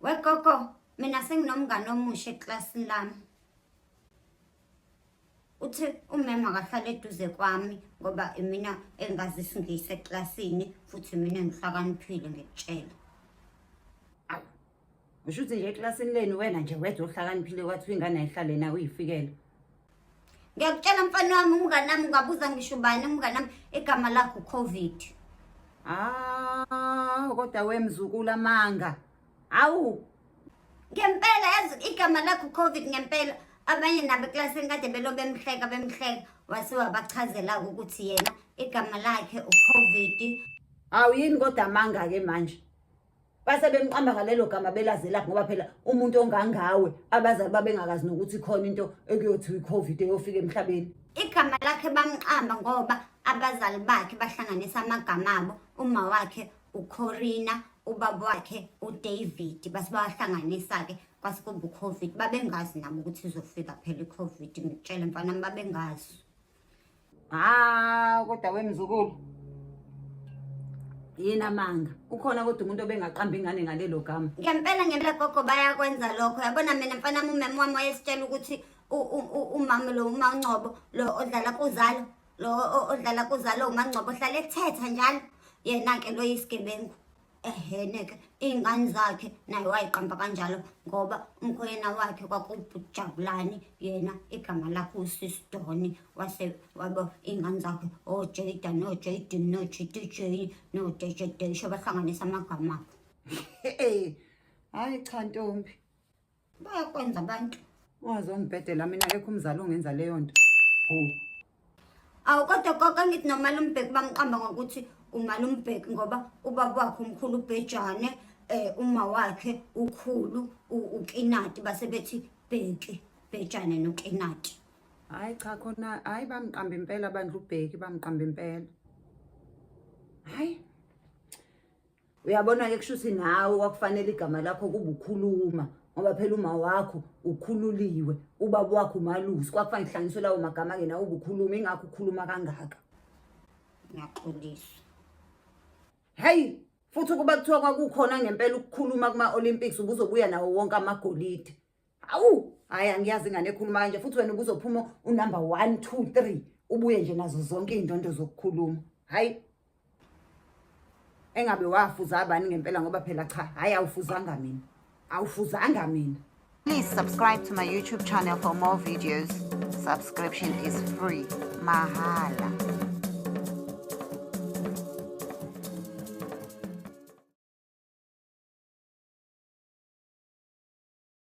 Wegogo, mina senginomngane omusha eklasini lami. Uthi umema akahlala eduze kwami ngoba mina engazi isingisi eklasini futhi mina ngihlakaniphile ngikutshela. Usho ukuthi nje eklasini leni wena nje wedwa ohlakaniphile kwathi ingane ayihlale nawe uyifikele. Ngiyakutshela mfana wami umngane nami ungabuza ngisho ubani umngane nami igama lakho COVID. Kodwa wemzukulu amanga. Awu. Ngempela yazi igama lakho COVID ngempela. Abanye nabo eklasini kade bemhleka wase wabachazela ukuthi yena igama lakhe uCovid. Awu yini kodwa amanga ke manje. Base bemqamba ngalelo gama belazela ngoba phela umuntu ongangawe abazali babengakazi nokuthi khona into ekuyothiwa iCovid eyofika emhlabeni. Igama lakhe bamqamba ngoba abazali bakhe bahlanganisa amagama abo. Uma wakhe uCorina, ubaba wakhe uDavid base bahlanganisa ke kwase kuba uCovid. Babengazi nabo ukuthi izofika phela iCovid ngitshela mfana babengazi. Kodwa wemzukulu. Yena manga ukhona kodwa umuntu obengaqamba ingane ngalelo gama. Ngempela gogo bayakwenza lokho. Yabona mina mfana umama wami wayesitshela ukuthi umama lo uMaNgcobo lo odlala kuzalo odlala kuzalo uMaNgcobo ohlala ekuthetha njalo yena ke lo yisigebengu. Neke ingane zakhe naye wayiqamba kanjalo ngoba umkhwena wakhe kwakujabulani yena igama lakhe uSisidoni wase wabo ingane zakhe oJada noJaden noJJ noJJ bahlanganisa amagama akhe. Hayi cha ntombi. Bayakwenza abantu. Wazongibhedela mina akekho umzali ongenza leyo nto. Awu kodwa gogo ngithi noMalumbheki bamqamba ngokuthi uMalumbheki ngoba ubaba wakhe umkhulu uBhejane uma wakhe ukhulu uKinati base bethi Bheki Bhejane noKinati. Hayi cha khona hayi bamqamba impela abantu uBheki bamqamba impela. Hayi uyabona ke kushuthi nawe kwakufanele igama lakho kuba ukhuluma ngoba phela uma wakho ukhululiwe ubaba wakho uMalusi kwakufanele ihlanganiswe lawo magama ke nawe ubukhuluma ingakho ukhuluma kangaka. Ngiyaxolisa. Hey futhi kuba kuthiwa kwakukhona ngempela ukukhuluma kuma Olympics ubuzobuya nawo wonke amagolide. Awu hayi angiyazi ingane ekhuluma kanje futhi wena ubuzophuma unumber 1 2 3 ubuye nje nazo zonke izindondo zokukhuluma. Hayi engabe wafuza abani ngempela ngoba phela cha hayi awufuzanga mina. Awufuzanga mina. Please subscribe to my YouTube channel for more videos. Subscription is free. Mahala.